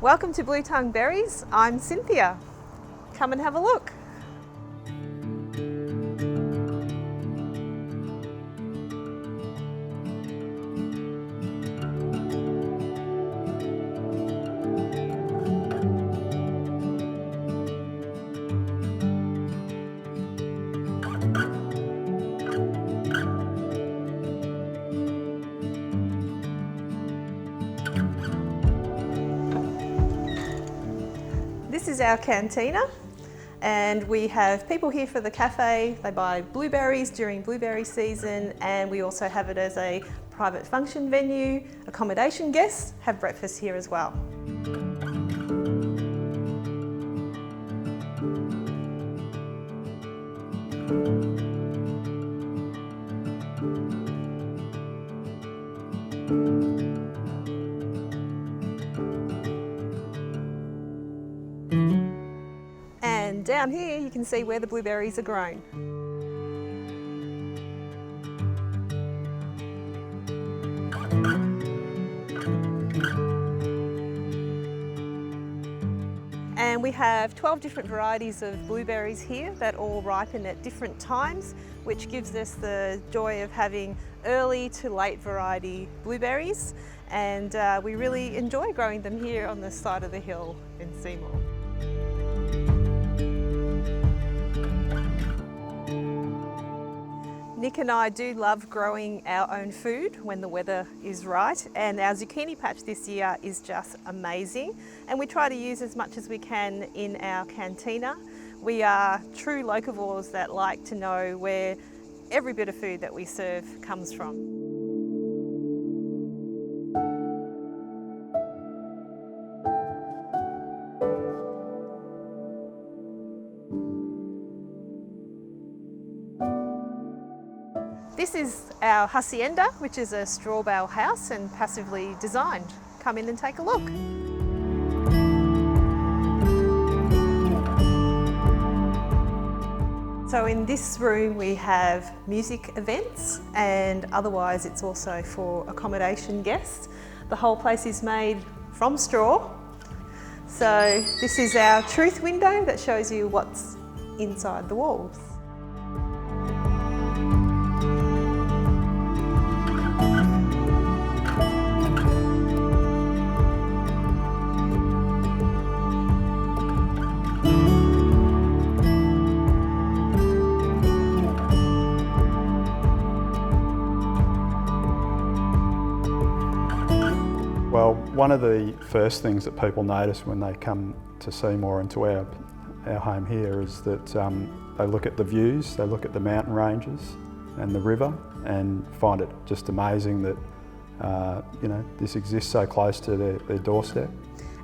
Welcome to Blue Tongue Berries. I'm Cynthia. Come and have a look. This is our cantina, and we have people here for the cafe. They buy blueberries during blueberry season, and we also have it as a private function venue. Accommodation guests have breakfast here as well. And down here you can see where the blueberries are grown. And we have 12 different varieties of blueberries here that all ripen at different times, which gives us the joy of having early to late variety blueberries. And we really enjoy growing them here on the side of the hill in Seymour. Nick and I do love growing our own food when the weather is right, and our zucchini patch this year is just amazing, and we try to use as much as we can in our cantina. We are true locavores that like to know where every bit of food that we serve comes from. This is our hacienda, which is a straw bale house and passively designed. Come in and take a look. So in this room we have music events, and otherwise it's also for accommodation guests. The whole place is made from straw. So this is our truth window that shows you what's inside the walls. Well, one of the first things that people notice when they come to Seymour and to our home here is that they look at the views, they look at the mountain ranges and the river, and find it just amazing that this exists so close to their doorstep.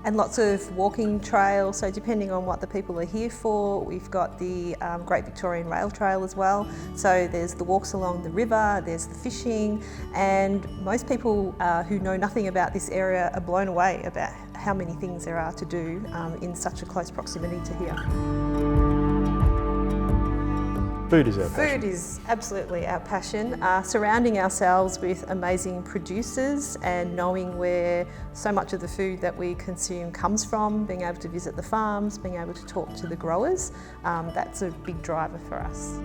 And lots of walking trails, so depending on what the people are here for, we've got the Great Victorian Rail Trail as well. So there's the walks along the river, there's the fishing, and most people who know nothing about this area are blown away about how many things there are to do in such a close proximity to here. Food is our passion. Food is absolutely our passion. Surrounding ourselves with amazing producers and knowing where so much of the food that we consume comes from, being able to visit the farms, being able to talk to the growers, that's a big driver for us.